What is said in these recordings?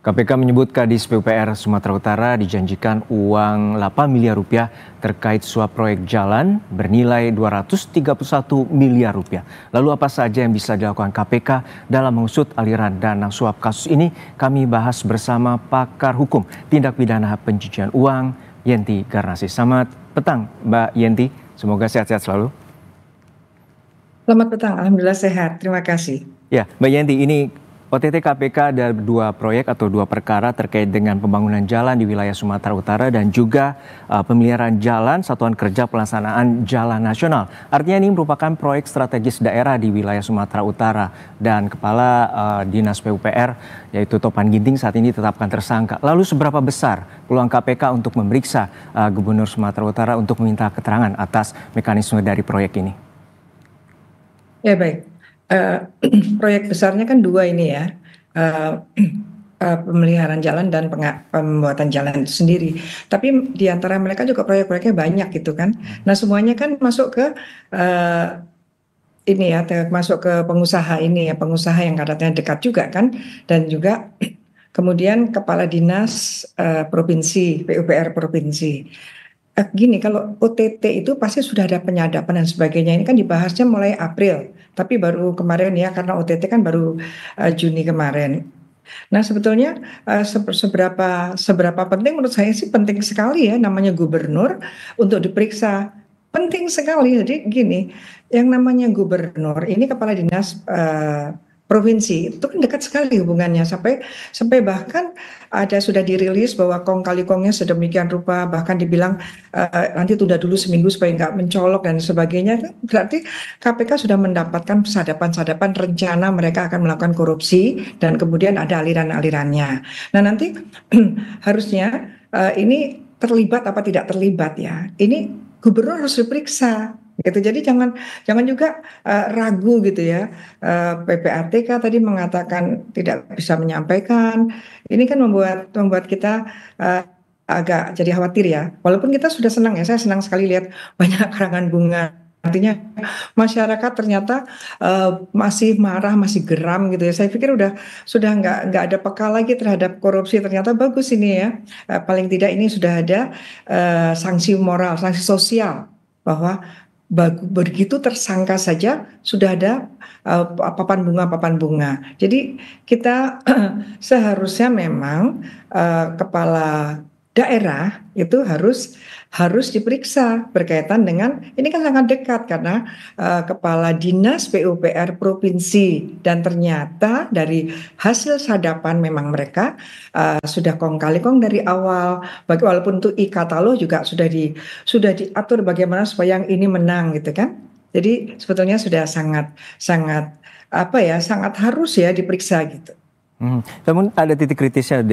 KPK menyebut Kadis PUPR Sumatera Utara dijanjikan uang 8 miliar rupiah terkait suap proyek jalan bernilai 231 miliar rupiah. Lalu apa saja yang bisa dilakukan KPK dalam mengusut aliran dana suap kasus ini? Kami bahas bersama pakar hukum tindak pidana pencucian uang, Yenti Garnasi. Selamat petang Mbak Yenti, semoga sehat-sehat selalu. Selamat petang, alhamdulillah sehat, terima kasih. Ya, Mbak Yenti, ini OTT KPK ada dua proyek atau dua perkara terkait dengan pembangunan jalan di wilayah Sumatera Utara dan juga pemeliharaan jalan Satuan Kerja Pelaksanaan Jalan Nasional. Artinya ini merupakan proyek strategis daerah di wilayah Sumatera Utara dan Kepala Dinas PUPR yaitu Topan Ginting saat ini ditetapkan tersangka. Lalu seberapa besar peluang KPK untuk memeriksa Gubernur Sumatera Utara untuk meminta keterangan atas mekanisme dari proyek ini? Ya baik. Proyek besarnya kan dua ini ya, pemeliharaan jalan dan pembuatan jalan itu sendiri. Tapi di antara mereka juga proyek-proyeknya banyak gitu kan. Nah semuanya kan masuk ke ini ya, masuk ke pengusaha ini ya, pengusaha yang katanya dekat juga kan, dan juga kemudian kepala dinas provinsi, PUPR provinsi. Gini, kalau OTT itu pasti sudah ada penyadapan dan sebagainya. Ini kan dibahasnya mulai April, tapi baru kemarin ya, karena OTT kan baru Juni kemarin. Nah sebetulnya seberapa penting menurut saya sih penting sekali ya namanya gubernur untuk diperiksa. Penting sekali. Jadi gini, yang namanya gubernur ini kepala dinas provinsi itu kan dekat sekali hubungannya sampai bahkan ada sudah dirilis bahwa kong kali kongnya sedemikian rupa, bahkan dibilang nanti tunda dulu seminggu supaya nggak mencolok dan sebagainya. Berarti KPK sudah mendapatkan sadapan-sadapan rencana mereka akan melakukan korupsi dan kemudian ada aliran-alirannya. Nah nanti harusnya ini terlibat apa tidak terlibat ya, ini gubernur harus diperiksa gitu. Jadi jangan juga ragu gitu ya. PPATK tadi mengatakan tidak bisa menyampaikan. Ini kan membuat kita agak jadi khawatir ya. Walaupun kita sudah senang ya, saya senang sekali lihat banyak karangan bunga. Artinya masyarakat ternyata masih marah, masih geram gitu ya. Saya pikir sudah nggak ada peka lagi terhadap korupsi. Ternyata bagus ini ya. Paling tidak ini sudah ada sanksi moral, sanksi sosial bahwa begitu tersangka saja sudah ada papan bunga. Jadi kita seharusnya memang kepala daerah itu harus diperiksa berkaitan dengan ini kan sangat dekat karena kepala dinas PUPR provinsi dan ternyata dari hasil sadapan memang mereka sudah kong kali kong dari awal. Walaupun untuk e-katalog juga sudah diatur bagaimana supaya yang ini menang gitu kan. Jadi sebetulnya sudah sangat harus ya diperiksa gitu. Namun ada titik kritisnya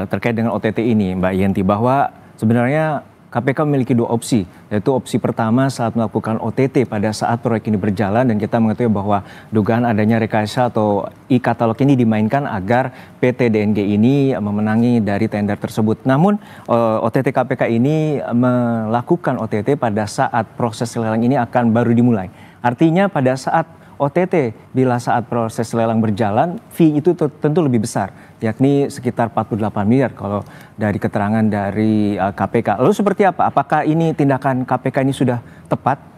terkait dengan OTT ini, Mbak Yenti, bahwa sebenarnya KPK memiliki dua opsi, yaitu opsi pertama saat melakukan OTT pada saat proyek ini berjalan dan kita mengetahui bahwa dugaan adanya rekayasa atau e-katalog ini dimainkan agar PT DNG ini memenangi dari tender tersebut. Namun OTT KPK ini melakukan OTT pada saat proses lelang ini akan baru dimulai. Artinya pada saat OTT bila saat proses lelang berjalan, fee itu tentu lebih besar, yakni sekitar 48 miliar kalau dari keterangan dari KPK. Lalu seperti apa? Apakah ini tindakan KPK ini sudah tepat?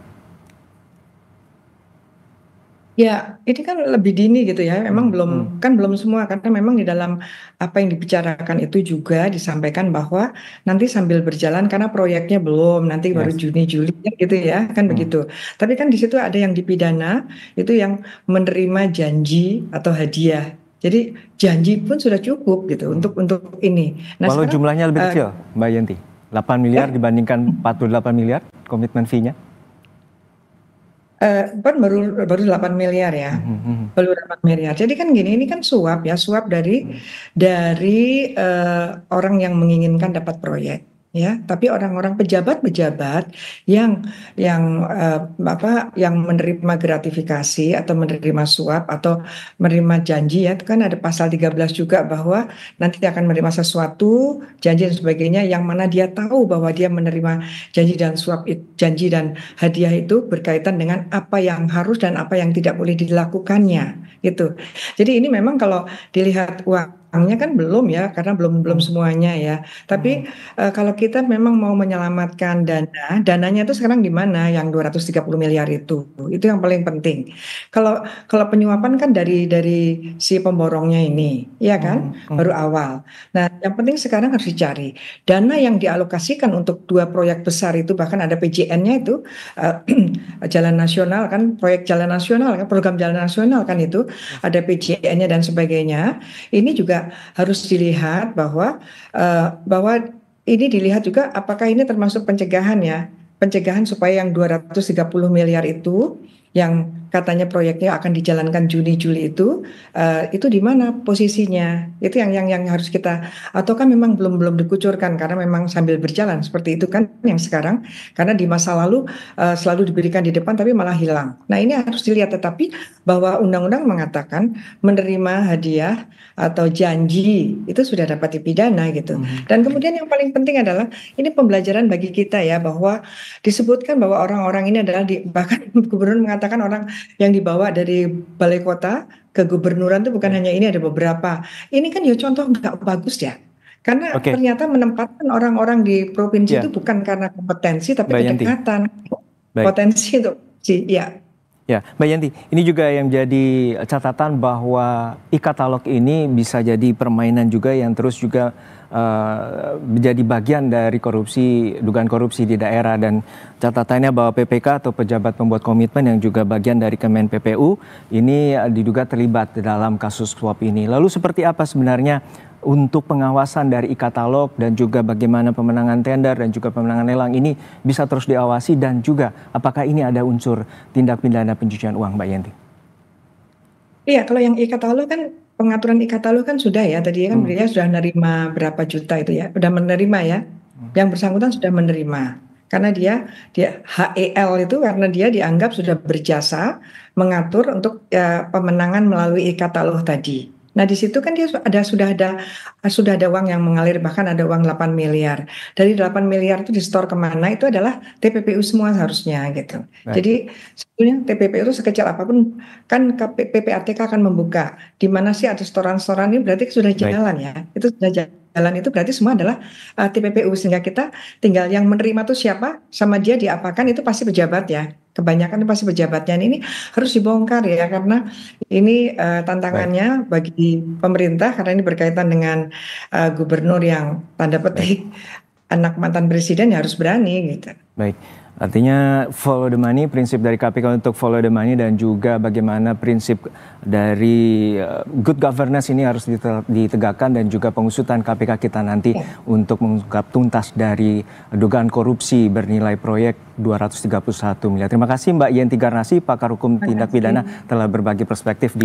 Ya, ini kan lebih dini gitu ya. Memang belum semua karena memang di dalam apa yang dibicarakan itu juga disampaikan bahwa nanti sambil berjalan karena proyeknya belum, nanti baru Juni Juli gitu ya, kan begitu. Tapi kan di situ ada yang dipidana itu yang menerima janji atau hadiah. Jadi janji pun sudah cukup gitu untuk ini. Nah, walau jumlahnya lebih kecil, Mbak Yenti, 8 miliar dibandingkan 48 miliar komitmen fee-nya. Baru 8 miliar ya, baru 8 miliar. Jadi kan gini, ini kan suap dari orang yang menginginkan dapat proyek, ya. Tapi orang-orang pejabat yang menerima gratifikasi atau menerima suap atau menerima janji ya, itu kan ada pasal 13 juga bahwa nanti dia akan menerima sesuatu, janji dan sebagainya yang mana dia tahu bahwa dia menerima janji dan suap, janji dan hadiah itu berkaitan dengan apa yang harus dan apa yang tidak boleh dilakukannya gitu. Jadi ini memang kalau dilihat uangnya kan belum ya, karena belum belum Hmm. semuanya ya. Tapi Hmm. kalau kita memang mau menyelamatkan dana, dananya itu sekarang di mana? Yang 230 miliar itu yang paling penting. Kalau kalau penyuapan kan dari si pemborongnya ini, ya kan? Hmm. Hmm. Baru awal. Nah, yang penting sekarang harus dicari dana yang dialokasikan untuk dua proyek besar itu, bahkan ada PJN-nya itu, eh, jalan nasional kan, proyek jalan nasional kan, program jalan nasional kan itu, ada PJN-nya dan sebagainya. Ini juga harus dilihat bahwa ini dilihat juga apakah ini termasuk pencegahan ya, pencegahan supaya yang 230 miliar yang katanya proyeknya akan dijalankan Juni-Juli itu di mana posisinya? Itu yang harus kita, ataukah memang belum belum dikucurkan karena memang sambil berjalan seperti itu kan yang sekarang, karena di masa lalu selalu diberikan di depan tapi malah hilang. Nah, ini harus dilihat, tetapi bahwa undang-undang mengatakan menerima hadiah atau janji itu sudah dapat dipidana gitu. Hmm. Dan kemudian yang paling penting adalah ini pembelajaran bagi kita ya, bahwa disebutkan bahwa orang-orang ini adalah bahkan gubernur mengatakan orang yang dibawa dari balai kota ke gubernuran itu bukan Ya. hanya ini, ada beberapa. Ini kan ya contoh nggak bagus ya. Karena Oke. ternyata menempatkan orang-orang di provinsi itu Ya, bukan karena kompetensi tapi Mbak Yanti. kedekatan, Baik. potensi untuk sih ya. Ya, Mbak Yanti, ini juga yang jadi catatan bahwa e-katalog ini bisa jadi permainan juga yang terus juga menjadi bagian dari korupsi, dugaan korupsi di daerah, dan catatannya bahwa PPK atau pejabat pembuat komitmen yang juga bagian dari Kemen PPU ini diduga terlibat dalam kasus suap ini. Lalu seperti apa sebenarnya untuk pengawasan dari e-katalog dan juga bagaimana pemenangan tender dan juga pemenangan lelang ini bisa terus diawasi, dan juga apakah ini ada unsur tindak pidana pencucian uang, Mbak Yanti? Iya, kalau yang e-katalog kan, pengaturan e-katalog kan sudah ya, tadi kan Hmm. dia sudah menerima berapa juta itu ya, sudah menerima ya, yang bersangkutan sudah menerima, karena dia HEL itu karena dia dianggap sudah berjasa mengatur untuk pemenangan melalui e-katalog tadi. Nah, di situ kan dia sudah ada uang yang mengalir, bahkan ada uang 8 miliar. Dari 8 miliar itu di-store kemana, itu adalah TPPU semua seharusnya gitu. Baik, Jadi sebetulnya TPPU itu sekecil apapun kan PPATK akan membuka di mana sih ada setoran-setoran, ini berarti sudah baik, jalan ya. Itu sudah jalan, itu berarti semua adalah TPPU, sehingga kita tinggal yang menerima tuh siapa, sama dia diapakan, itu pasti pejabat ya. Kebanyakan itu pasti pejabatnya. Ini harus dibongkar ya, karena ini baik, tantangannya bagi pemerintah karena ini berkaitan dengan gubernur yang tanda baik. petik anak mantan presiden, ya harus berani gitu. Baik, artinya follow the money, prinsip dari KPK untuk follow the money, dan juga bagaimana prinsip dari good governance ini harus ditegakkan, dan juga pengusutan KPK kita nanti untuk mengungkap tuntas dari dugaan korupsi bernilai proyek 231 miliar. Terima kasih Mbak Yenti Garnasi, pakar hukum Terima tindak pidana, kasih. telah berbagi perspektif di